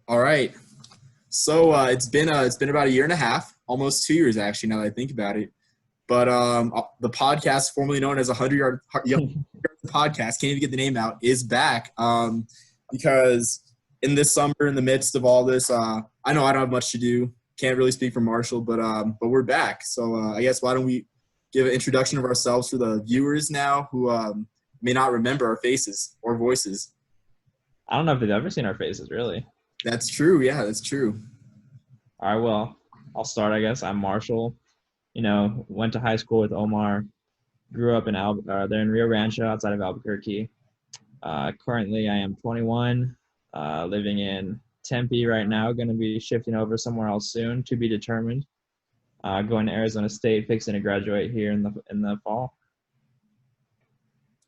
All right. So it's been about a year and a half, almost 2 years actually. Now that I think about it, but the podcast formerly known as a Yard Podcast, can't even get the name out, is back. Because in this summer, in the midst of all this, I know I don't have much to do. Can't really speak for Marshall, but we're back. So I guess why don't we give an introduction of ourselves for the viewers now who may not remember our faces or voices. I don't know if they've ever seen our faces, really. That's true. Yeah, that's true. All right, well, I'll start, I guess. I'm Marshall. Went to high school with Omar. Grew up in there in Rio Rancho outside of Albuquerque. Currently, I am 21, living in Tempe right now. Going to be shifting over somewhere else soon, to be determined. Going to Arizona State, fixing to graduate here in the fall.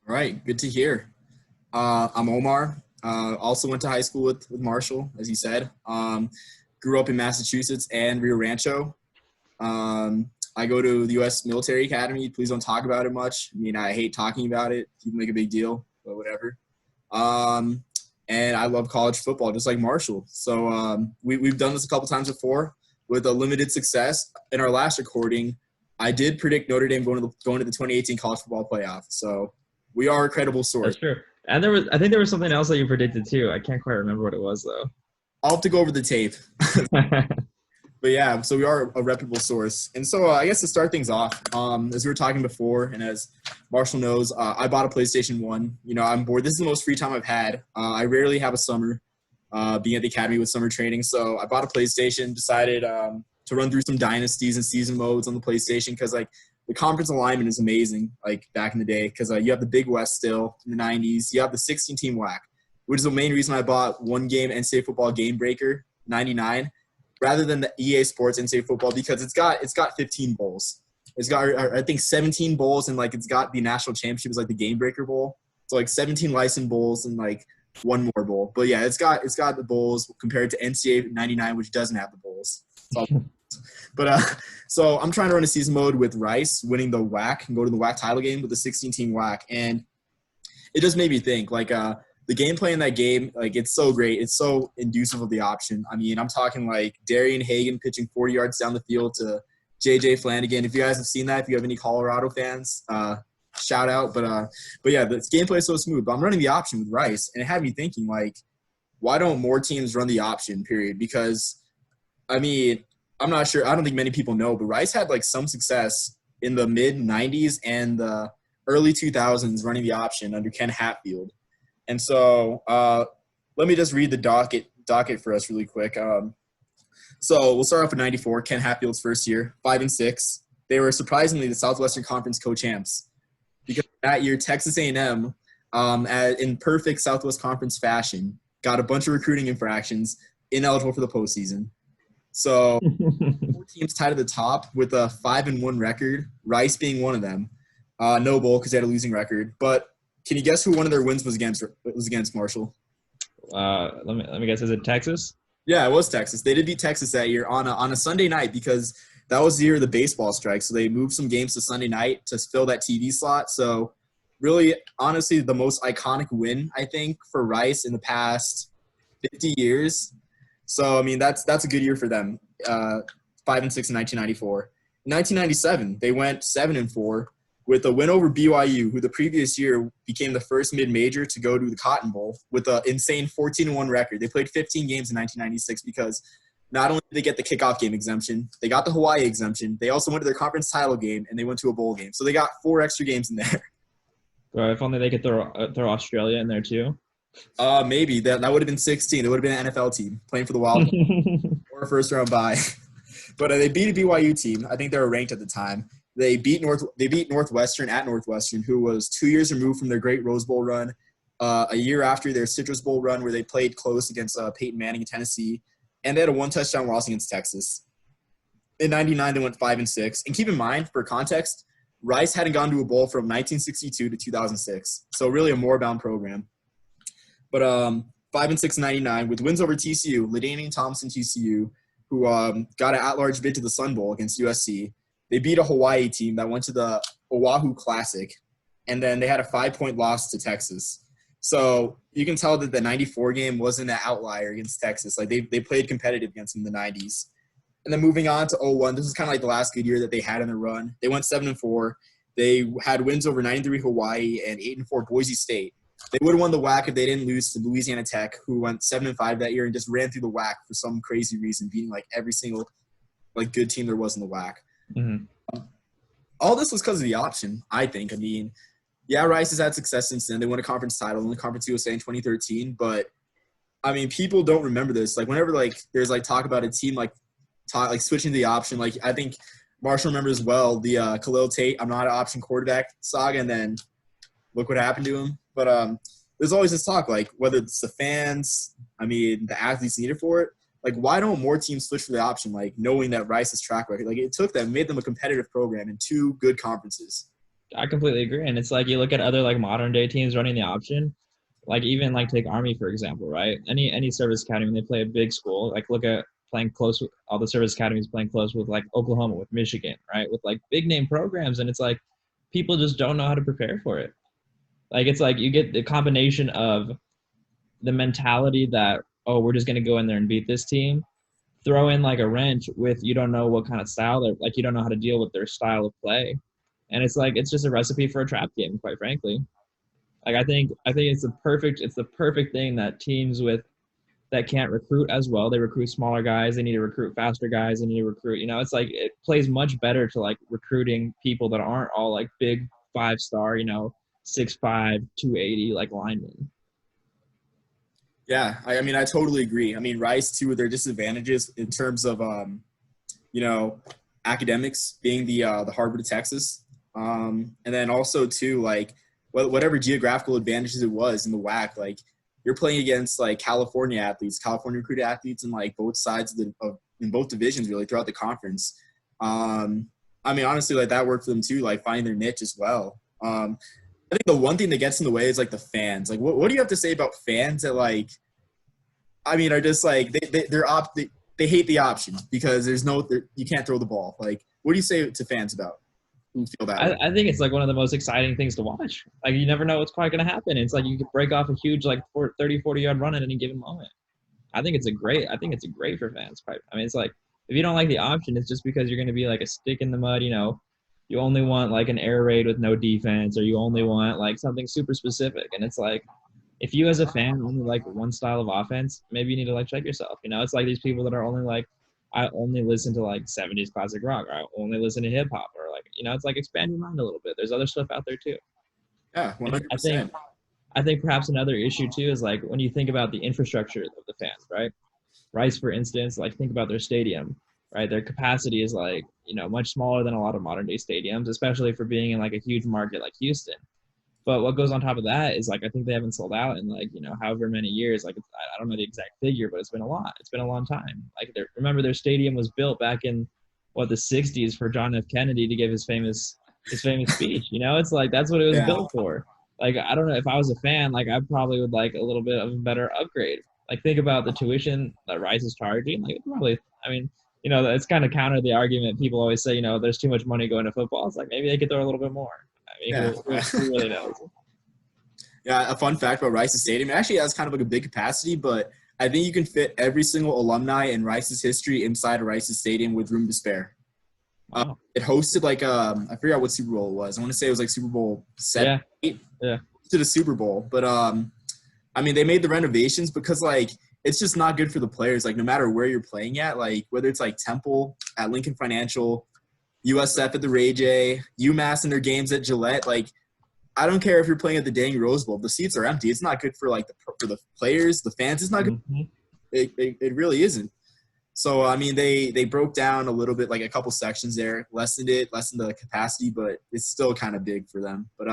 All right, good to hear. I'm Omar. Also went to high school with Marshall, as you said. Grew up in Massachusetts and Rio Rancho. I go to the U.S. Military Academy. Please don't talk about it much. I mean, I hate talking about it. People make a big deal, but whatever. And I love college football, just like Marshall. So we've done this a couple times before with a limited success. In our last recording, I did predict Notre Dame going to the 2018 college football playoff. So we are a credible source. That's true. And I think there was something else that you predicted too. I can't quite remember what it was though. I'll have to go over the tape. But yeah, so we are a reputable source. And so I guess to start things off, as we were talking before, and as Marshall knows, I bought a PlayStation 1. I'm bored. This is the most free time I've had. I rarely have a summer being at the academy with summer training. So I bought a PlayStation, decided to run through some dynasties and season modes on the PlayStation because, the conference alignment is amazing, back in the day, because you have the Big West still in the 90s. You have the 16-team WAC, which is the main reason I bought one game NCAA Football Game Breaker 99 rather than the EA Sports NCAA Football, because it's got 15 bowls. It's got, I think, 17 bowls, and it's got the national championship is the Game Breaker Bowl. So 17 licensed bowls and one more bowl. But yeah, it's got the bowls compared to NCAA 99, which doesn't have the bowls. So I'm trying to run a season mode with Rice winning the WAC and go to the WAC title game with the 16-team WAC, and it just made me think the gameplay in that game, it's so great. It's so inducive of the option. I mean, I'm talking Darian Hagan pitching 40 yards down the field to J.J. Flanagan. If you guys have seen that, if you have any Colorado fans, shout out. But yeah, the gameplay is so smooth. But I'm running the option with Rice, and it had me thinking, why don't more teams run the option, period? Because, I mean, I'm not sure. I don't think many people know, but Rice had, some success in the mid-'90s and the early 2000s running the option under Ken Hatfield. And so let me just read the docket for us really quick. So we'll start off with 94, Ken Hatfield's first year, 5-6. They were surprisingly the Southwestern Conference co-champs because that year Texas A&M, in perfect Southwest Conference fashion, got a bunch of recruiting infractions, ineligible for the postseason. So 4 teams tied at the top with a 5-1 record, Rice being one of them. No bowl because they had a losing record, but can you guess who one of their wins was against, Marshall? Let me guess. Is it Texas? Yeah, it was Texas. They did beat Texas that year on a Sunday night because that was the year of the baseball strike. So they moved some games to Sunday night to fill that TV slot. So really, honestly, the most iconic win, I think, for Rice in the past 50 years. So, I mean, that's a good year for them. 5-6 in 1994. In 1997, they went 7-4. With a win over BYU, who the previous year became the first mid-major to go to the Cotton Bowl with an insane 14-1 record. They played 15 games in 1996 because not only did they get the kickoff game exemption, they got the Hawaii exemption, they also went to their conference title game, and they went to a bowl game. So they got 4 extra games in there. Well, if only they could throw Australia in there too. Maybe. That would have been 16. It would have been an NFL team playing for the Wild or a first-round bye. But they beat a BYU team. I think they were ranked at the time. They beat Northwestern at Northwestern, who was 2 years removed from their great Rose Bowl run, a year after their Citrus Bowl run where they played close against Peyton Manning in Tennessee, and they had a 1-touchdown loss against Texas. In 99, they went 5-6. And keep in mind, for context, Rice hadn't gone to a bowl from 1962 to 2006, so really a more-bound program. But 5-6 in 99 with wins over TCU, LaDainian Thompson TCU, who got an at-large bid to the Sun Bowl against USC. They beat a Hawaii team that went to the Oahu Classic, and then they had a 5-point loss to Texas. So you can tell that the 94 game wasn't an outlier against Texas. Like they played competitive against them in the 90s. And then moving on to 01, this is kind of like the last good year that they had in the run. They went 7-4. They had wins over 9-3 Hawaii and 8-4 Boise State. They would have won the WAC if they didn't lose to Louisiana Tech, who went 7-5 that year and just ran through the WAC for some crazy reason, beating like every single like good team there was in the WAC. Mm-hmm. All this was because of the option, I think. I mean, yeah, Rice has had success since then. They won a conference title in the Conference USA in 2013, but I mean, people don't remember this. Like whenever like there's like talk about a team like switching to the option, like I think Marshall remembers well the Khalil Tate, I'm not an option quarterback saga, and then look what happened to him. But there's always this talk, like whether it's the fans, I mean, the athletes needed for it. Like, why don't more teams switch for the option, like knowing that Rice's track record? Like, it took them, made them a competitive program in 2 good conferences. I completely agree. And it's like you look at other like modern day teams running the option, like even like take Army, for example, right? Any service academy, when they play a big school, like look at playing close with all the service academies playing close with like Oklahoma, with Michigan, right? With like big name programs. And it's like people just don't know how to prepare for it. Like it's like you get the combination of the mentality that, oh, we're just going to go in there and beat this team, throw in like a wrench with you don't know what kind of style they're like, you don't know how to deal with their style of play. And it's like it's just a recipe for a trap game, quite frankly. Like I think it's the perfect thing that teams that can't recruit as well, they recruit smaller guys, they need to recruit faster guys, they need to recruit, it's like it plays much better to like recruiting people that aren't all like big 5-star, 6'5", 280 like linemen. Yeah, I mean, I totally agree. I mean, Rice, too, with their disadvantages in terms of, academics being the Harvard of Texas. And then also, too, like, whatever geographical advantages it was in the WAC, like, you're playing against, like, California athletes, California recruited athletes in, like, both sides in both divisions, really, throughout the conference. I mean, honestly, like, that worked for them, too, like, finding their niche as well. I think the one thing that gets in the way is like the fans. Like, what do you have to say about fans that like, I mean, are just like they hate the option because you can't throw the ball. Like, what do you say to fans about who feel that way? I think it's like one of the most exciting things to watch. Like you never know what's quite going to happen. It's like you could break off a huge like 30, 40-yard run at any given moment. I think it's great for fans. I mean, it's like if you don't like the option, it's just because you're going to be like a stick in the mud, you only want like an air raid with no defense, or you only want like something super specific. And it's like, if you as a fan only like one style of offense, maybe you need to like check yourself. It's like these people that are only like, I only listen to like 70s classic rock, or I only listen to hip hop, or like, it's like expand your mind a little bit. There's other stuff out there too. Yeah, 100%. I think perhaps another issue too is like when you think about the infrastructure of the fans, right? Rice, for instance, like think about their stadium, right? Their capacity is like, much smaller than a lot of modern day stadiums, especially for being in like a huge market like Houston. But what goes on top of that is like, I think they haven't sold out in like, however many years. Like, I don't know the exact figure, but it's been a lot. It's been a long time. Like, remember their stadium was built back in the 60s for John F. Kennedy to give his famous speech. It's like, that's what it was built for. Like, I don't know, if I was a fan, like I probably would like a little bit of a better upgrade. Like, think about the tuition that Rice is charging. Like, probably, I mean, it's kind of counter the argument people always say, there's too much money going to football. It's like, maybe they could throw a little bit more. I mean, who really knows? Yeah, a fun fact about Rice's stadium, it actually has kind of like a big capacity, but I think you can fit every single alumni in Rice's history inside of Rice's stadium with room to spare. Wow. It hosted like I forgot what Super Bowl it was. I want to say it was like Super Bowl 7, 8. Yeah. To the Super Bowl, but I mean, they made the renovations because like it's just not good for the players. Like no matter where you're playing at, like whether it's like Temple at Lincoln Financial, USF at the Ray J, UMass in their games at Gillette, like I don't care if you're playing at the dang Rose Bowl. The seats are empty. It's not good for like for the players, the fans. It's not good. Mm-hmm. It really isn't. So I mean, they broke down a little bit, like a couple sections there, lessened the capacity, but it's still kind of big for them. But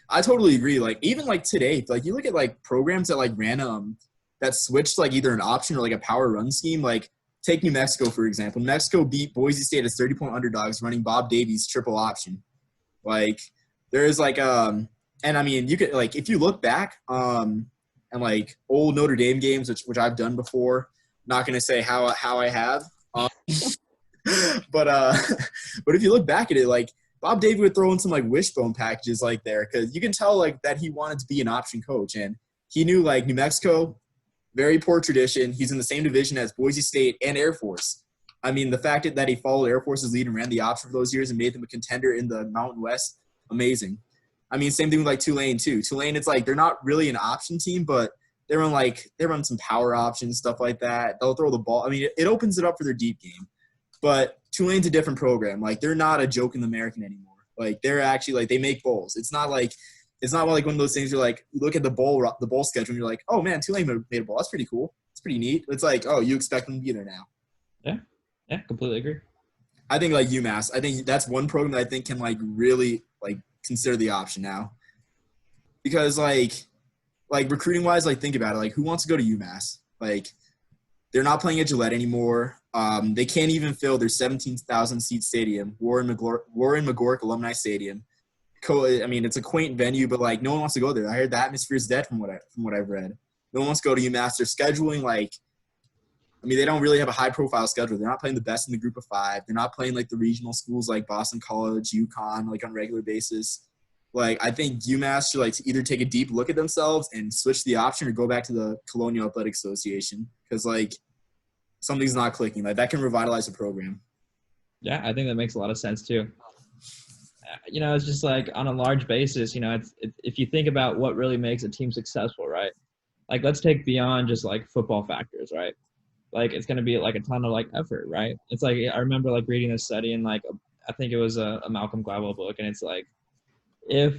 I totally agree. Like even like today, like you look at like programs that like ran that switched like either an option or like a power run scheme. Like take New Mexico for example. New Mexico beat Boise State as 30-point underdogs, running Bob Davies triple option. Like there's like and I mean you could like if you look back and like old Notre Dame games, which I've done before. Not gonna say how I have, but if you look back at it, like Bob Davie would throw in some like wishbone packages like there because you can tell like that he wanted to be an option coach, and he knew like New Mexico, very poor tradition. He's in the same division as Boise State and Air Force. I mean, the fact that he followed Air Force's lead and ran the option for those years and made them a contender in the Mountain West, amazing. I mean, same thing with like Tulane too. Tulane, it's like they're not really an option team, but they run some power options, stuff like that. They'll throw the ball. I mean, it opens it up for their deep game. But Tulane's a different program. Like, they're not a joke in the American anymore. Like, they're actually like they make bowls. It's not like one of those things you're like you look at the bowl schedule and you're like, oh man, Tulane made a bowl. That's pretty cool. It's pretty neat. It's like, oh, you expect them to be there now. Yeah, completely agree. I think like UMass. I think that's one program that I think can like really like consider the option now, because like recruiting wise, like think about it. Like, who wants to go to UMass? Like, they're not playing at Gillette anymore. They can't even fill their 17,000 seat stadium, Warren McGork Alumni Stadium. I mean, it's a quaint venue, but like no one wants to go there. I heard the atmosphere is dead from what I've read. No one wants to go to UMass. They're scheduling like, I mean, they don't really have a high profile schedule. They're not playing the best in the group of five. They're not playing like the regional schools like Boston College, UConn, like on a regular basis. Like, I think UMass should like to either take a deep look at themselves and switch the option or go back to the Colonial Athletic Association, because like something's not clicking. Like, that can revitalize the program. Yeah, I think that makes a lot of sense too. It's just like on a large basis, if you think about what really makes a team successful, right? Like, let's take beyond just like football factors, right? Like, it's going to be like a ton of like effort, right? It's like, I remember like reading this study in like, I think it was a Malcolm Gladwell book. And it's like, if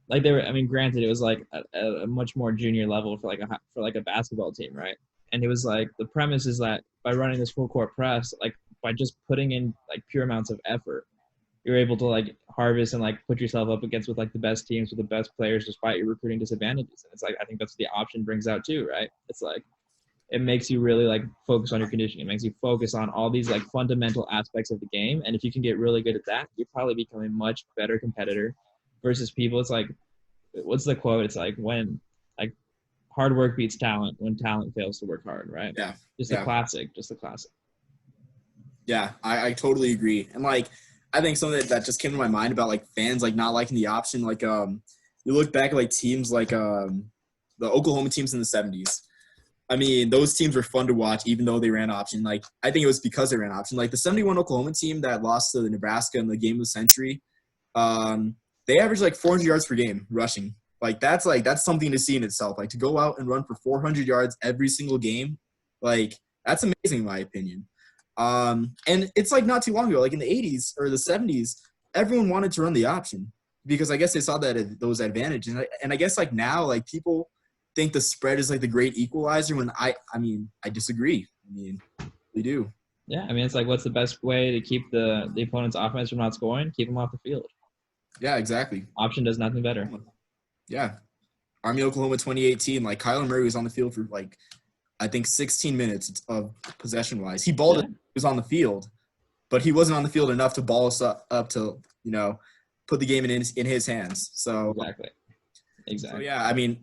like they were, I mean, granted it was like a much more junior level for like a basketball team, right? And it was like, the premise is that by running this full court press, like by just putting in like pure amounts of effort, you're able to like harvest and like put yourself up against with like the best teams with the best players despite your recruiting disadvantages. And it's like, I think that's what the option brings out too, right? It's like, it makes you really like focus on your conditioning. It makes you focus on all these like fundamental aspects of the game. And if you can get really good at that, you probably become a much better competitor versus people. It's like, what's the quote? It's like, when like hard work beats talent when talent fails to work hard, right? Yeah. Just a classic. Yeah, I totally agree. And like, I think something that just came to my mind about like fans like not liking the option, like you look back at like teams like the Oklahoma teams in the 70s. I mean, those teams were fun to watch even though they ran option. Like, I think it was because they ran option. Like the 71 Oklahoma team that lost to the Nebraska in the game of the century, they averaged like 400 yards per game rushing. Like that's something to see in itself. Like, to go out and run for 400 yards every single game, like that's amazing in my opinion. And it's like not too long ago, like in the 80s or the 70s, everyone wanted to run the option because I guess they saw that those advantages. And I guess like now, like people think the spread is like the great equalizer when I disagree. I mean, we do. Yeah. I mean, it's like, what's the best way to keep the opponent's offense from not scoring? Keep them off the field. Yeah, exactly. Option does nothing better. Yeah. Army, Oklahoma 2018, like Kyler Murray was on the field for like, I think 16 minutes of possession wise. He balled it. He was on the field, but he wasn't on the field enough to ball us up to, put the game in his hands. So Exactly. So yeah, I mean,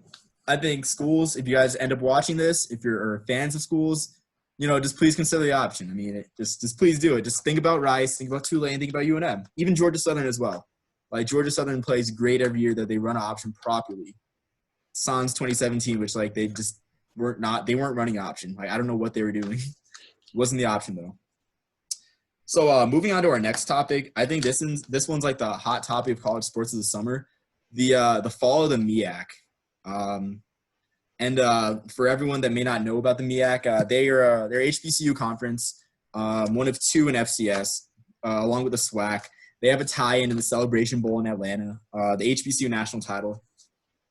I think schools, if you guys end up watching this, if you're fans of schools, just please consider the option. I mean, just please do it. Just think about Rice, think about Tulane, think about UNM, even Georgia Southern as well. Like, Georgia Southern plays great every year that they run an option properly. Sans 2017, which like they just they weren't running option. Like, I don't know what they were doing. It wasn't the option though. So moving on to our next topic, I think this one's like the hot topic of college sports of the summer, the fall of the MEAC. And for everyone that may not know about the MEAC, they're HBCU conference, one of two in FCS, along with the SWAC. They have a tie-in in the Celebration Bowl in Atlanta, the HBCU national title.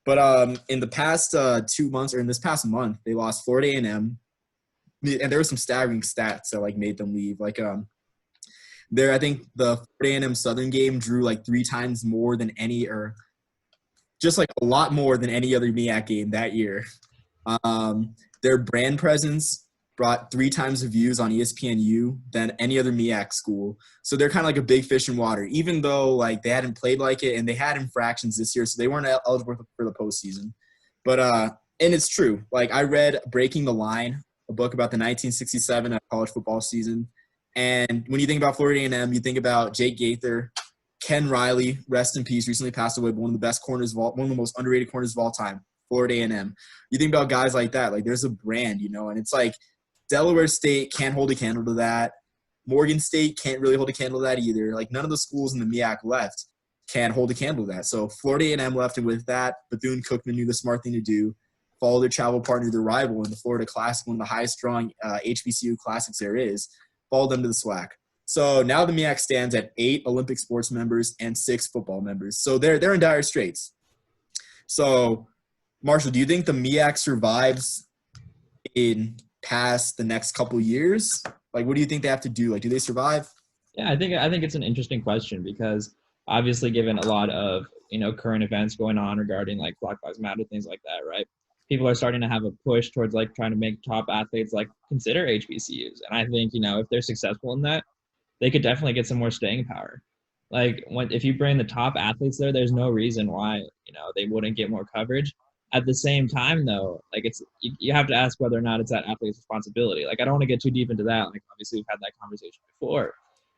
But in the past 2 months, or in this past month, they lost Florida A&M, and there were some staggering stats that like made them leave. Like I think the Florida A&M Southern game drew like 3 times more than any, or just like a lot more than any other MEAC game that year. Their brand presence brought 3 times the views on ESPNU than any other MEAC school. So they're kind of like a big fish in water, even though like they hadn't played like it and they had infractions this year, so they weren't eligible for the postseason. But and it's true. Like, I read Breaking the Line, a book about the 1967 college football season. And when you think about Florida A&M, you think about Jake Gaither, Ken Riley, rest in peace, recently passed away, but one of the best corners of all, one of the most underrated corners of all time, Florida A&M. You think about guys like that, like there's a brand, and it's like Delaware State can't hold a candle to that. Morgan State can't really hold a candle to that either. Like none of the schools in the MEAC left can hold a candle to that. So Florida A&M left, and with that, Bethune-Cookman knew the smart thing to do, follow their travel partner, their rival in the Florida Classic, one of the highest drawing HBCU classics there is, followed them to the SWAC. So now the MEAC stands at 8 Olympic sports members and 6 football members. So they're in dire straits. So, Marshall, do you think the MEAC survives in past the next couple years? Like, what do you think they have to do? Like, do they survive? Yeah, I think it's an interesting question because obviously given a lot of, current events going on regarding like Black Lives Matter, things like that, right? People are starting to have a push towards like trying to make top athletes like consider HBCUs. And I think, if they're successful in that, they could definitely get some more staying power. Like if you bring the top athletes there, there's no reason why, they wouldn't get more coverage. At the same time, though, like you have to ask whether or not it's that athlete's responsibility. Like I don't want to get too deep into that. Like obviously we've had that conversation before,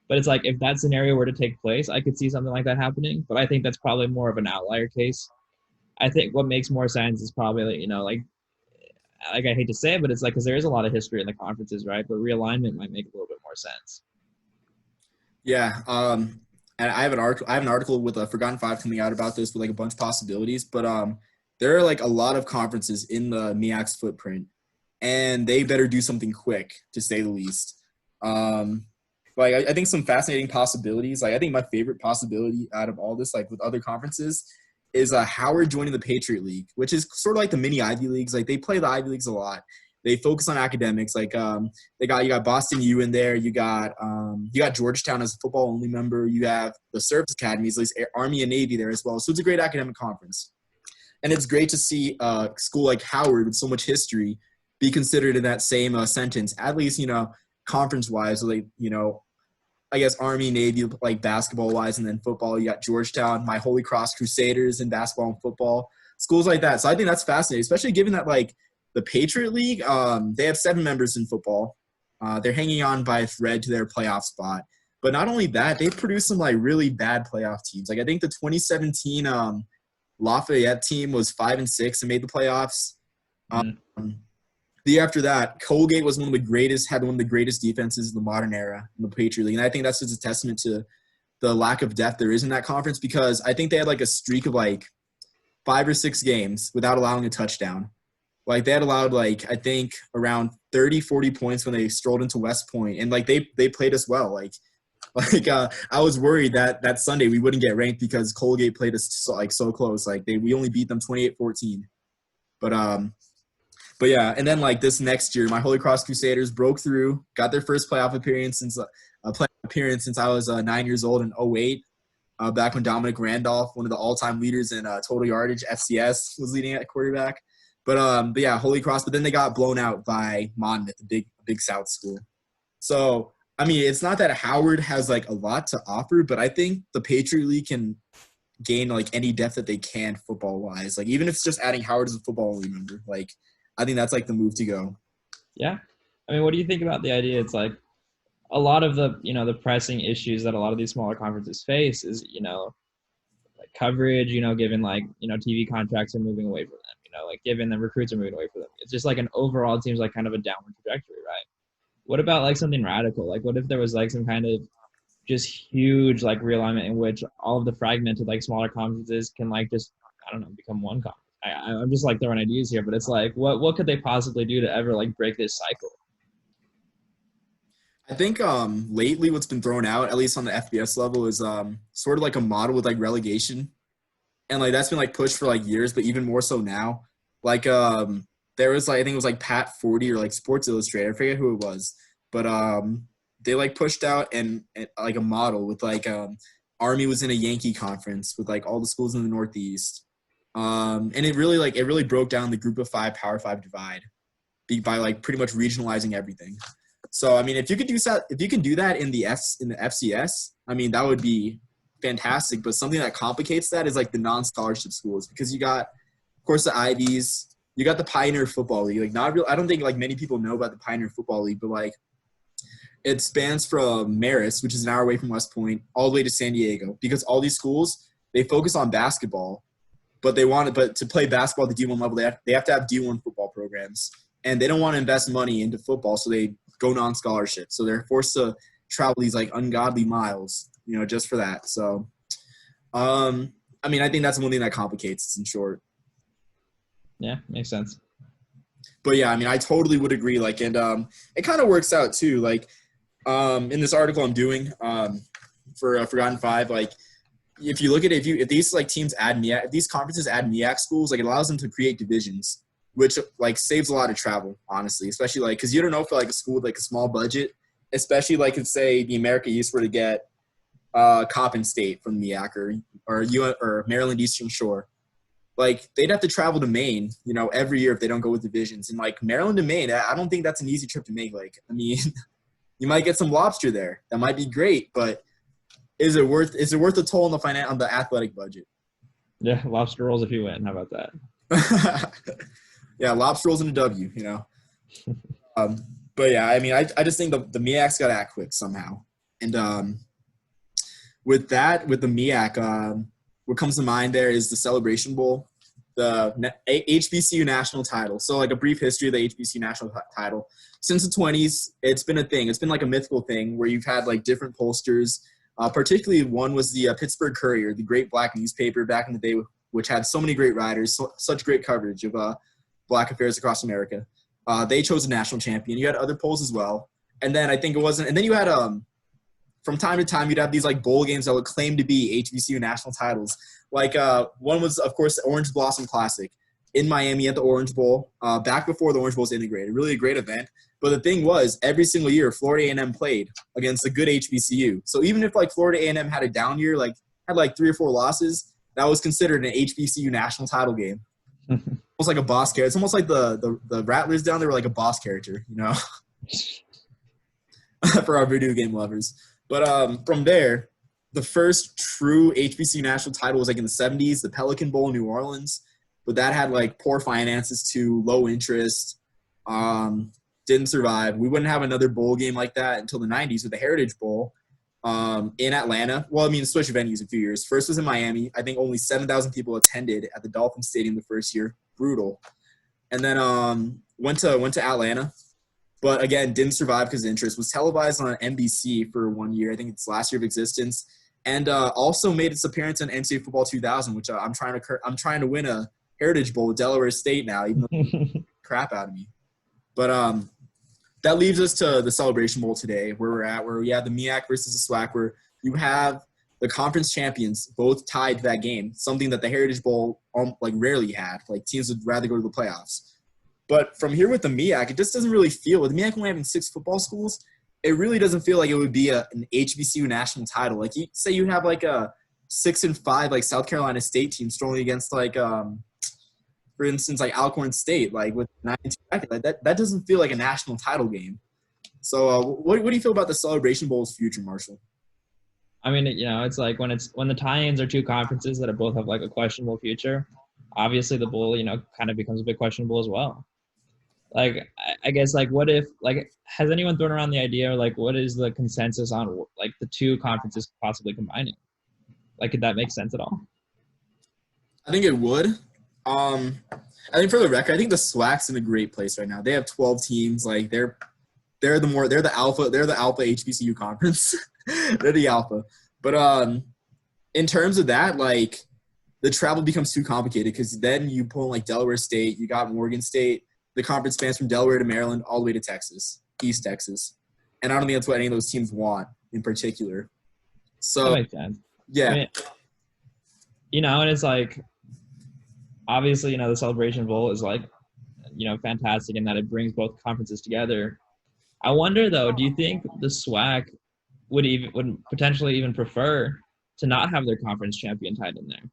but it's like if that scenario were to take place, I could see something like that happening. But I think that's probably more of an outlier case. I think what makes more sense is probably like I hate to say it, but it's like because there is a lot of history in the conferences, right? But realignment might make a little bit more sense. Yeah, and I have an article with a Forgotten Five coming out about this with like a bunch of possibilities. But there are like a lot of conferences in the MEAC's footprint, and they better do something quick, to say the least. Like I think some fascinating possibilities. Like I think my favorite possibility out of all this, like with other conferences, is Howard joining the Patriot League, which is sort of like the mini Ivy Leagues. Like they play the Ivy Leagues a lot. They focus on academics. Like you got Boston U in there. You got Georgetown as a football only member. You have the service academies, at least Army and Navy there as well. So it's a great academic conference, and it's great to see a school like Howard with so much history be considered in that same sentence. At least conference wise, like I guess Army, Navy, like basketball wise, and then football. You got Georgetown, my Holy Cross Crusaders in basketball and football, schools like that. So I think that's fascinating, especially given that like. The Patriot League, they have 7 members in football. They're hanging on by a thread to their playoff spot. But not only that, they've produced some like really bad playoff teams. Like I think the 2017 Lafayette team was 5-6 and made the playoffs. The year after that, Colgate was had one of the greatest defenses in the modern era in the Patriot League. And I think that's just a testament to the lack of depth there is in that conference, because I think they had like a streak of like 5 or 6 games without allowing a touchdown. Like they had allowed like I think around 30, 40 points when they strolled into West Point, and like they played us well. Like I was worried that Sunday we wouldn't get ranked because Colgate played us so close. Like we only beat them 28-14. But yeah, and then like this next year, my Holy Cross Crusaders broke through, got their first playoff appearance since I was 9 years old in 2008. Back when Dominic Randolph, one of the all-time leaders in total yardage, FCS, was leading at quarterback. But yeah, Holy Cross. But then they got blown out by Monmouth, the big South school. So I mean, it's not that Howard has like a lot to offer, but I think the Patriot League can gain like any depth that they can football wise. Like even if it's just adding Howard as a football only member, like I think that's like the move to go. Yeah, I mean, what do you think about the idea? It's like a lot of the the pressing issues that a lot of these smaller conferences face is like coverage. Given like TV contracts are moving away from them. Like given the recruits are moving away from them. It's just like an overall, it seems like kind of a downward trajectory, right? What about like something radical? Like what if there was like some kind of just huge like realignment in which all of the fragmented like smaller conferences can like just, I don't know, become one conference? I'm just like throwing ideas here, but it's like, what could they possibly do to ever like break this cycle? I think lately what's been thrown out, at least on the FBS level, is sort of like a model with like relegation. And like that's been like pushed for like years, but even more so now. Like there was like I think it was like Pat 40 or like Sports Illustrated, I forget who it was, but they like pushed out and like a model with like Army was in a Yankee conference with like all the schools in the Northeast, and it really broke down the Group of 5 Power 5 divide by like pretty much regionalizing everything. So I mean, if you can do that in the FCS, I mean that would be fantastic. But something that complicates that is like the non-scholarship schools, because you got, of course, the Ivies, you got the Pioneer Football League. Like I don't think like many people know about the Pioneer Football League, but like It spans from Marist, which is an hour away from West Point, all the way to San Diego, because all these schools, they focus on basketball, but to play basketball at the D1 level, they have to have D1 football programs, and they don't want to invest money into football, so they go non-scholarship. So they're forced to travel these like ungodly miles, just for that. So, I mean, I think that's one thing that complicates it, in short. Yeah, makes sense. But yeah, I mean, I totally would agree. Like, and it kind of works out too. Like, in this article I'm doing for Forgotten Five, like, if you look at it, if these like teams add MEAC, if these conferences add MEAC schools, like it allows them to create divisions, which like saves a lot of travel, honestly. Especially like because you don't know for like a school with like a small budget, especially like if say the America East were to get Coppin State from MEAC or Maryland Eastern Shore. Like, they'd have to travel to Maine, every year if they don't go with divisions. And, like, Maryland to Maine, I don't think that's an easy trip to make. Like, I mean, you might get some lobster there. That might be great, but is it worth the toll on the athletic budget? Yeah, lobster rolls if you win. How about that? Yeah, lobster rolls in a W, But, yeah, I mean, I just think the MEAC's got to act quick somehow. And with the MEAC, what comes to mind there is the Celebration Bowl, the HBCU national title. So, like, a brief history of the HBCU national title. Since the 20s, it's been a thing. It's been, like, a mythical thing where you've had, like, different pollsters. Particularly one was the Pittsburgh Courier, the great black newspaper back in the day, which had so many great writers, such great coverage of black affairs across America. They chose a national champion. You had other polls as well. And then I think it wasn't – and then you had from time to time, you'd have these like bowl games that would claim to be HBCU national titles. Like one was, of course, the Orange Blossom Classic in Miami at the Orange Bowl, back before the Orange Bowl was integrated. Really a great event. But the thing was, every single year, Florida A&M played against a good HBCU. So even if like Florida A&M had a down year, like had like 3 or 4 losses, that was considered an HBCU national title game. Almost like a boss character. It's almost like the Rattlers down there were like a boss character, for our video game lovers. But from there, the first true HBCU national title was like in the 70s, the Pelican Bowl in New Orleans. But that had like poor finances too, low interest, didn't survive. We wouldn't have another bowl game like that until the 90s with the Heritage Bowl in Atlanta. Well, I mean, switch venues a few years. First was in Miami. I think only 7,000 people attended at the Dolphin Stadium the first year. Brutal. And then went to Atlanta. But again, didn't survive because of interest. Was televised on NBC for 1 year. I think it's last year of existence, and also made its appearance in NCAA Football 2000, which I'm trying to win a Heritage Bowl with Delaware State now, even though crap out of me. But that leaves us to the Celebration Bowl today, where we're at, where we have the MEAC versus the SWAC, where you have the conference champions both tied to that game, something that the Heritage Bowl rarely had. Like teams would rather go to the playoffs. But from here with the MEAC, it just doesn't really feel – with the MEAC only having 6 football schools, it really doesn't feel like it would be an HBCU national title. Like, you say you have, like, a 6-5, like, South Carolina State team strolling against, like, for instance, like, Alcorn State, like, with 9-2 record. Like, that doesn't feel like a national title game. So what do you feel about the Celebration Bowl's future, Marshall? I mean, it's like when the tie-ins are 2 conferences that both have, like, a questionable future, obviously the bowl, kind of becomes a bit questionable as well. Like, I guess, like, what if, like, has anyone thrown around the idea, like, what is the consensus on, like, the 2 conferences possibly combining? Like, could that make sense at all? I think it would. I think for the record, I think the SWAC's in a great place right now. They have 12 teams. Like, they're the alpha HBCU conference. They're the alpha. But in terms of that, like, the travel becomes too complicated because then you pull in, like, Delaware State, you got Morgan State. The conference spans from Delaware to Maryland all the way to Texas, East Texas. And I don't think that's what any of those teams want in particular. So, that makes sense. Yeah. I mean, and it's like, obviously, the Celebration Bowl is like, fantastic in that it brings both conferences together. I wonder, though, do you think the SWAC would potentially even prefer to not have their conference champion tied in there?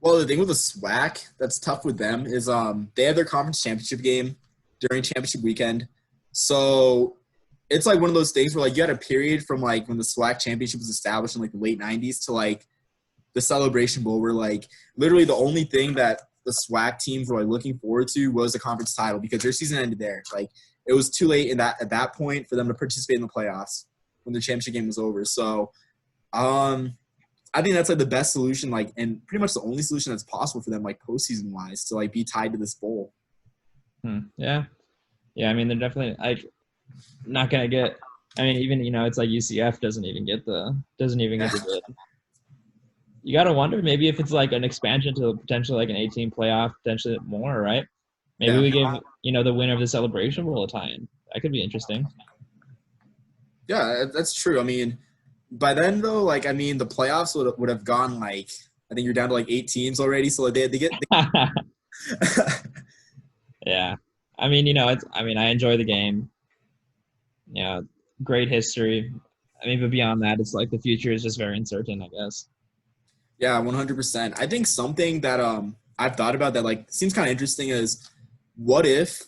Well, the thing with the SWAC that's tough with them is they have their conference championship game during championship weekend. So it's like one of those things where, like, you had a period from, like, when the SWAC championship was established in, like, the late 90s to, like, the Celebration Bowl where, like, literally the only thing that the SWAC teams were like looking forward to was the conference title because their season ended there. Like it was too late at that point for them to participate in the playoffs when the championship game was over. So I think that's like the best solution, like, and pretty much the only solution that's possible for them, like postseason wise, to like be tied to this bowl. Yeah. I mean, they're definitely like not gonna get. I mean, even it's like UCF doesn't even get the bid. You gotta wonder maybe if it's like an expansion to potentially like an 18 playoff, potentially more, right? Maybe we give the winner of the Celebration Bowl a tie-in. That could be interesting. Yeah, that's true. I mean, by then though, like I mean, the playoffs would have gone like I think you're down to like 8 teams already, so they get. Yeah, I mean, I enjoy the game. Great history. I mean, but beyond that, it's like the future is just very uncertain, I guess. Yeah, 100%. I think something that I've thought about that like seems kind of interesting is what if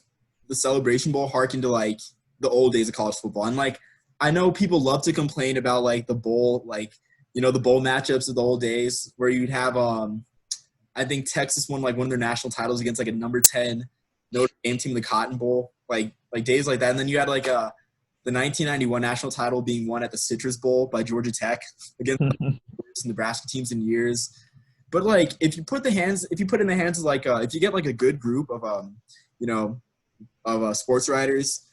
the Celebration Bowl harkened to like the old days of college football? And like I know people love to complain about like the bowl, like the bowl matchups of the old days where you'd have I think Texas won like one of their national titles against like a number 10 Notre Dame team in the Cotton Bowl, like days like that. And then you had like the 1991 national title being won at the Citrus Bowl by Georgia Tech against the worst Nebraska teams in years. But like if you put in the hands of like if you get like a good group of sports writers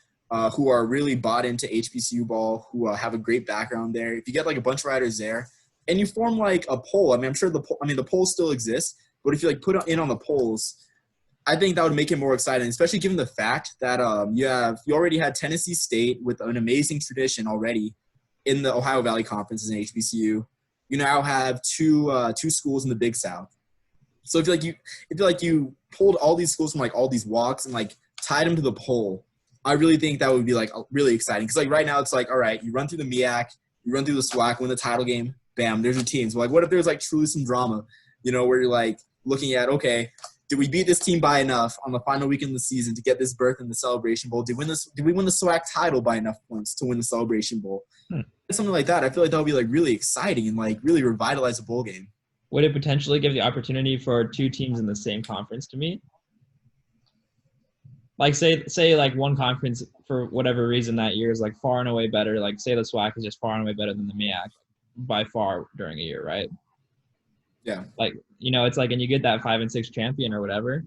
who are really bought into HBCU ball, who have a great background there, if you get like a bunch of writers there and you form like a poll, I mean I'm sure the polls still exist, but if you like put in on the polls, I think that would make it more exciting, especially given the fact that you already had Tennessee State with an amazing tradition already in the Ohio Valley Conference as an HBCU. You now have two schools in the Big South. So if you pulled all these schools from like all these walks and like tied them to the poll, I really think that would be like really exciting. Because like right now it's like, all right, you run through the MEAC, you run through the SWAC, win the title game, bam, there's your teams. But like what if there's like truly some drama, where you're like looking at, okay, did we beat this team by enough on the final weekend of the season to get this berth in the Celebration Bowl? Did we win the SWAC title by enough points to win the Celebration Bowl? Something like that. I feel like that would be like really exciting and like really revitalize the bowl game. Would it potentially give the opportunity for two teams in the same conference to meet? Like say like one conference for whatever reason that year is like far and away better. Like say the SWAC is just far and away better than the MEAC by far during a year, right? Yeah. Like, it's like, and you get that 5 and 6 champion or whatever.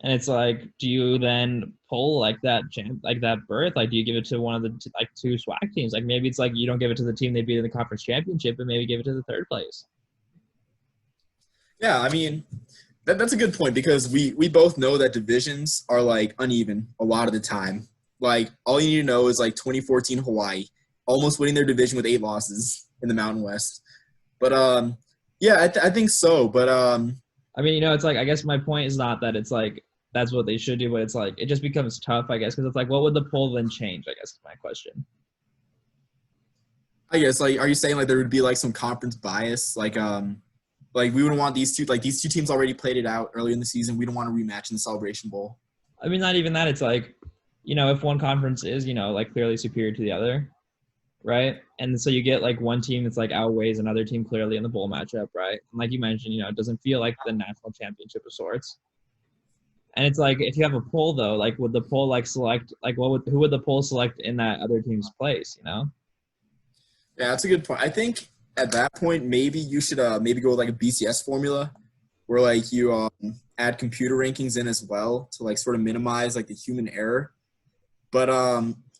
And it's like, do you then pull like that berth? Like, do you give it to one of the like two SWAC teams? Like maybe it's like you don't give it to the team they beat in the conference championship, but maybe give it to the third place. Yeah, I mean, that's a good point because we both know that divisions are like uneven a lot of the time. Like all you need to know is like 2014 Hawaii almost winning their division with 8 losses in the Mountain West. But yeah, I think so. But I mean, it's like I guess my point is not that it's like that's what they should do, but it's like it just becomes tough, I guess, because it's like what would the poll then change? I guess is my question. I guess like are you saying like there would be like some conference bias, like we wouldn't want these two teams already played it out early in the season. We don't want to rematch in the Celebration Bowl. I mean, not even that. It's like if one conference is like clearly superior to the other. Right. And so you get like one team that's like outweighs another team clearly in the bowl matchup. Right. And like you mentioned, it doesn't feel like the national championship of sorts. And it's like, if you have a poll though, like would the poll like select, like who would the poll select in that other team's place, Yeah, that's a good point. I think at that point, maybe you should maybe go with like a BCS formula where like you add computer rankings in as well to like sort of minimize like the human error. But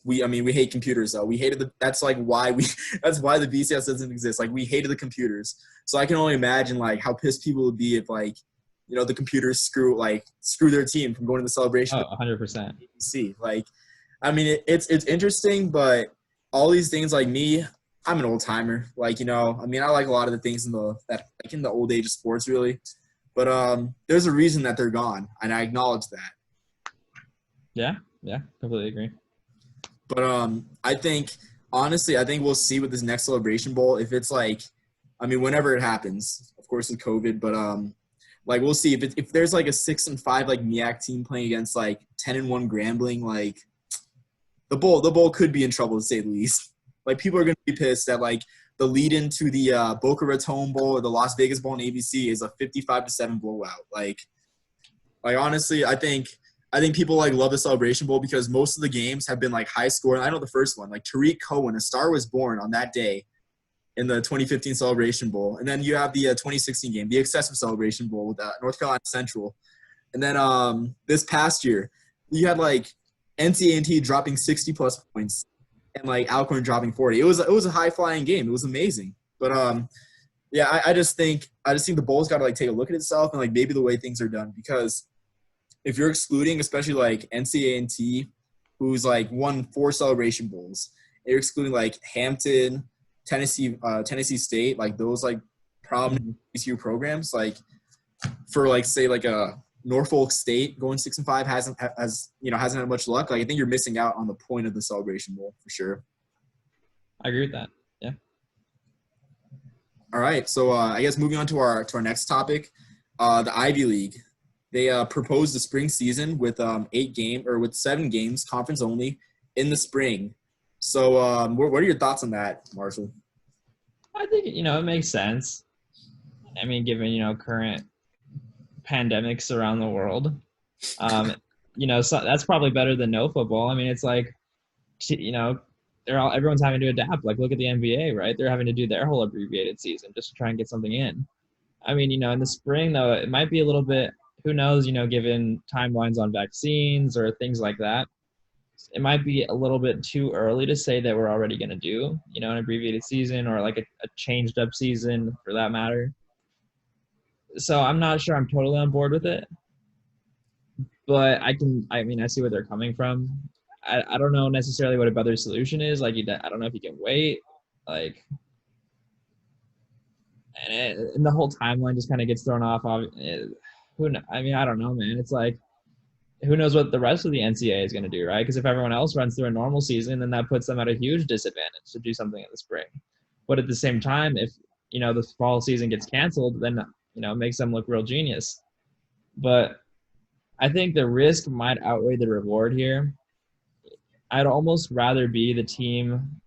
we hate computers though. That's why the BCS doesn't exist. Like we hated the computers. So I can only imagine like how pissed people would be if like, the computers screw their team from going to the Celebration. Oh, 100%. See, like, I mean, it's interesting, but all these things like me, I'm an old timer. Like, I like a lot of the things in the old age of sports really, but there's a reason that they're gone. And I acknowledge that. Yeah, completely agree. But I think we'll see with this next Celebration Bowl if it's like, whenever it happens, of course with COVID, but like we'll see if there's like a 6-5 like MEAC team playing against like 10-1 Grambling, like the bowl could be in trouble to say the least. Like people are gonna be pissed that like the lead into the Boca Raton Bowl or the Las Vegas Bowl in ABC is a 55-7 blowout. Like Like honestly, I think people like love the Celebration Bowl because most of the games have been like high scoring. I know the first one, like Tariq Cohen, a star was born on that day in the 2015 Celebration Bowl, and then you have the 2016 game, the excessive Celebration Bowl with North Carolina Central, and then this past year you had like NC&T dropping 60 plus points and like Alcorn dropping 40. It was a high flying game. It was amazing, but yeah, I just think the bowl's got to like take a look at itself and like maybe the way things are done because if you're excluding, especially like NCAA, who's like won 4 Celebration Bowls, and you're excluding like Hampton, Tennessee State, like those like prominent ECU programs, like for like say like a Norfolk State going 6-5 hasn't had much luck. Like I think you're missing out on the point of the Celebration Bowl for sure. I agree with that. Yeah. All right, so I guess moving on to our next topic, the Ivy League. They proposed the spring season with 7 games, conference only, in the spring. So what are your thoughts on that, Marshall? I think, it makes sense. I mean, given, current pandemics around the world, so that's probably better than no football. I mean, it's like, everyone's having to adapt. Like, look at the NBA, right? They're having to do their whole abbreviated season just to try and get something in. I mean, in the spring, though, it might be a little bit, who knows, given timelines on vaccines or things like that, it might be a little bit too early to say that we're already going to do, an abbreviated season or like a changed up season for that matter. So I'm not sure I'm totally on board with it, but I see where they're coming from. I don't know necessarily what a better solution is. Like, I don't know if you can wait, like, and the whole timeline just kind of gets thrown off. I don't know, man. It's like, who knows what the rest of the NCAA is going to do, right? Because if everyone else runs through a normal season, then that puts them at a huge disadvantage to do something in the spring. But at the same time, if, the fall season gets canceled, then, it makes them look real genius. But I think the risk might outweigh the reward here. I'd almost rather be the team.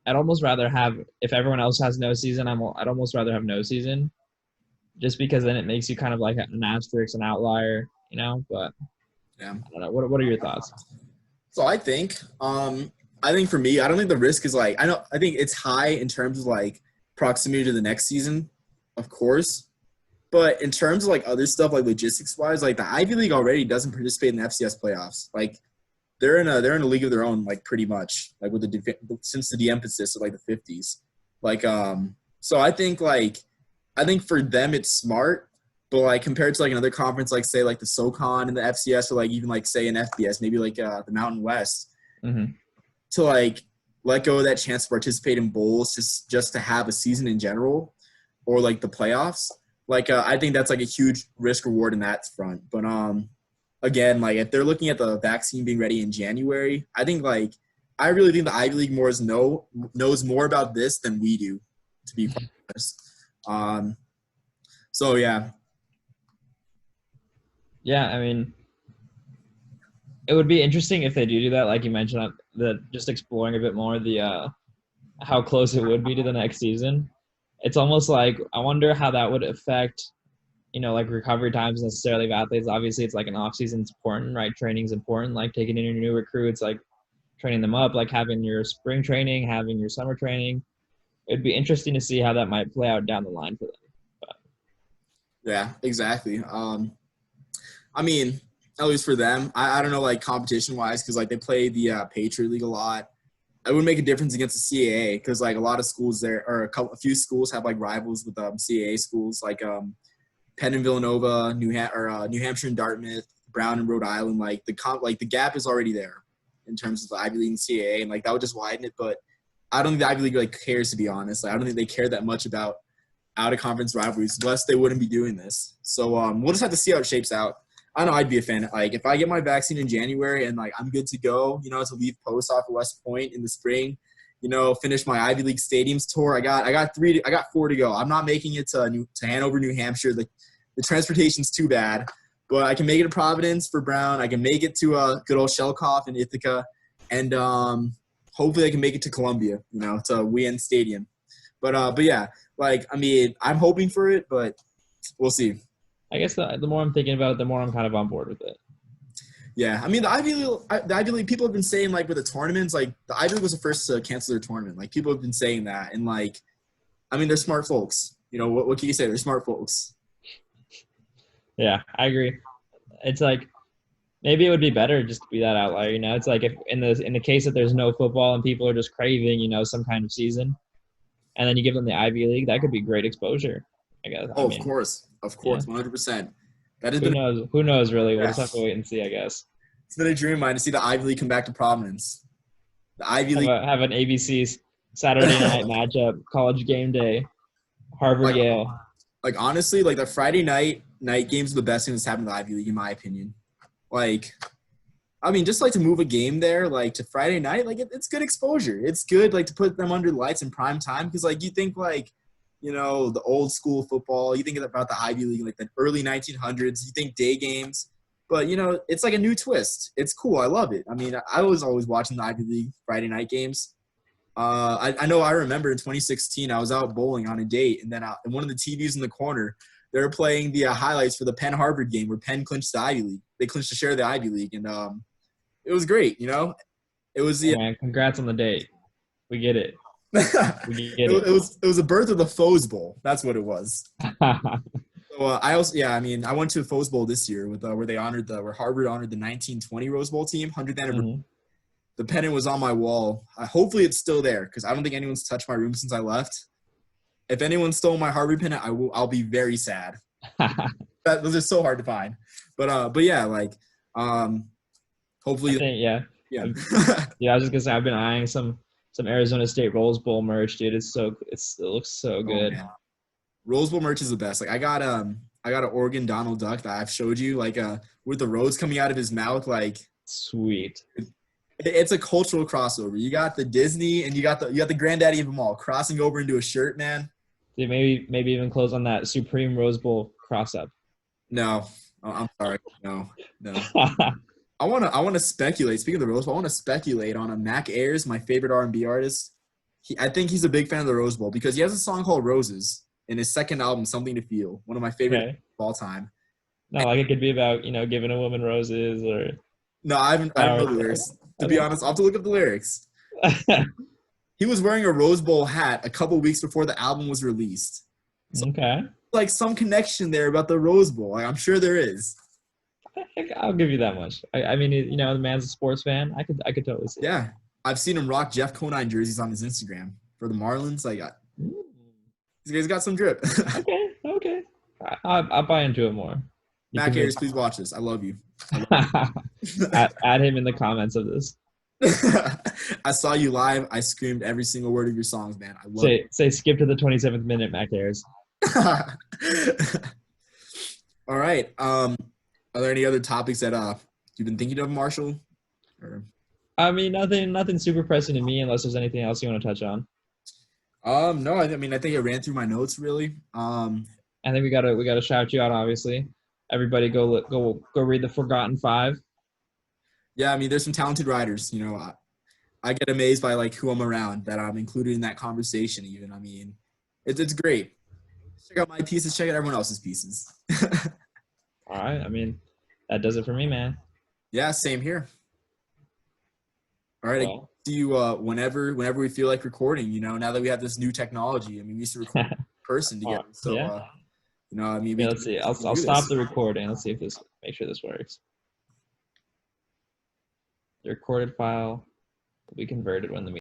I'd almost rather have, if everyone else has no season, I'd almost rather have no season, just because then it makes you kind of like an asterisk, an outlier, but yeah. I don't know. What are your thoughts? So I think for me, I don't think the risk is like, I think it's high in terms of like proximity to the next season, of course. But in terms of like other stuff, like logistics wise, like the Ivy League already doesn't participate in the FCS playoffs. Like they're in a league of their own, like pretty much, like with since the de-emphasis of like the 50s. Like so I think for them it's smart, but like compared to like another conference, like say like the SoCon and the FCS, or like even like say an FBS, maybe like the Mountain West, to like let go of that chance to participate in bowls just to have a season in general, or like the playoffs. Like I think that's like a huge risk reward in that front. But again, like if they're looking at the vaccine being ready in January, I really think the Ivy League knows more about this than we do, to be quite honest. So yeah. Yeah, I mean, it would be interesting if they do that, like you mentioned, just exploring a bit more the how close it would be to the next season. It's almost like, I wonder how that would affect, like recovery times necessarily of athletes. Obviously, it's like an off season is important, right? Training's important, like taking in your new recruits, like training them up, like having your spring training, having your summer training. It'd be interesting to see how that might play out down the line for them. But. Yeah, exactly. I mean, at least for them, I don't know, like competition wise, because like they play the Patriot League a lot. It would make a difference against the CAA, because like a lot of schools there, or a few schools have like rivals with CAA schools, like Penn and Villanova, New Hampshire and Dartmouth, Brown and Rhode Island. Like the gap is already there in terms of the Ivy League and CAA, and like that would just widen it. But I don't think the Ivy League like cares, to be honest. Like, I don't think they care that much about out of conference rivalries, lest they wouldn't be doing this. So we'll just have to see how it shapes out. I know I'd be a fan. Like if I get my vaccine in January and like I'm good to go, to leave post off at West Point in the spring, finish my Ivy League stadiums tour. I got 4 to go. I'm not making it to Hanover, New Hampshire. The transportation's too bad, but I can make it to Providence for Brown. I can make it to good old Shelkoff in Ithaca, and hopefully I can make it to Columbia, to Wien Stadium. But yeah, like I mean, I'm hoping for it, but we'll see. I guess the more I'm thinking about it, the more I'm kind of on board with it. Yeah, I mean the Ivy League people have been saying like with the tournaments, like the Ivy League was the first to cancel their tournament. Like people have been saying that, and like, I mean they're smart folks. You know what can you say? They're smart folks. Yeah, I agree. It's like maybe it would be better just to be that outlier. It's like if in the case that there's no football and people are just craving some kind of season, and then you give them the Ivy League, that could be great exposure. I guess. I Oh, mean, of yeah. course, 100%. That has Who been knows? Who knows? Really, we'll yeah, just have to wait and see. I guess. it's been a dream of mine to see the Ivy League come back to prominence. The Ivy League, Have an ABC Saturday night matchup, college game day, Harvard like Yale. like honestly, like the Friday night games are the best thing that's happened to the Ivy League in my opinion. Like, I mean, just like to move a game there, like to Friday night, like it's good exposure. It's good, like to put them under the lights in prime time because, like, you think like, the old school football. You think about the Ivy League, like the early 1900s. You think day games, but it's like a new twist. It's cool. I love it. I mean, I was always watching the Ivy League Friday night games. I know I remember in 2016, I was out bowling on a date, and then in one of the TVs in the corner, they were playing the highlights for the Penn Harvard game where Penn clinched the Ivy League. They clinched to share the Ivy League, and it was great. It was Oh, the man, congrats on the date. We get it. We get it was a birth of the Foes Bowl. That's what it was. it. So I mean, I went to the Foes Bowl this year with where Harvard honored the 1920 Rose Bowl team, 100th anniversary. Mhm. The pennant was on my wall. Hopefully it's still there because I don't think anyone's touched my room since I left. If anyone stole my Harvard pennant, I'll be very sad. Those are so hard to find. But yeah, like hopefully Yeah. yeah. Yeah, I was just gonna say I've been eyeing some Arizona State Rose Bowl merch, dude. It looks so good. Oh, Rose Bowl merch is the best. Like I got an Oregon Donald Duck that I've showed you, like with the rose coming out of his mouth, like Sweet. it's a cultural crossover. You got the Disney and you got the granddaddy of them all crossing over into a shirt, man. Dude, maybe even close on that Supreme Rose Bowl cross up. No, I'm sorry, no. I want to speculate. Speaking of the Rose Bowl, I want to speculate on a Mac Ayres, my favorite R&B artist. I think he's a big fan of the Rose Bowl because he has a song called Roses in his second album, Something to Feel, one of my favorite of all time. No, like it could be about giving a woman roses or. No, I don't know the lyrics. To be honest, I'll have to look up the lyrics. He was wearing a Rose Bowl hat a couple weeks before the album was released. So, okay. Like some connection there about the Rose Bowl. Like, I'm sure there is. I'll give you that much. I mean, the man's a sports fan. I could totally see. Yeah, I've seen him rock Jeff Conine jerseys on his Instagram for the Marlins. Like, these guys got some drip. Okay. I'll buy into it more. Mac Ayres, please watch this. I love you. Add him in the comments of this. I saw you live. I screamed every single word of your songs, man. I love it. Say skip to the 27th minute, Mac Ayres. All right. Are there any other topics that you've been thinking of, Marshall? Or? I mean, nothing super pressing to me, unless there's anything else you want to touch on. No. I think I ran through my notes really. I think we gotta shout you out. Obviously, everybody go read the Forgotten Five. Yeah, I mean, there's some talented writers. I get amazed by like who I'm around that I'm included in that conversation. Even I mean, it's great. Check out my pieces. Check out everyone else's pieces. All right. I mean, that does it for me, man. Yeah, same here. All right. Well, I see you whenever we feel like recording. Now that we have this new technology. I mean, we used to record in person together. So, yeah. I mean, let's see. I'll stop the recording. Let's see make sure this works. The recorded file will be converted when the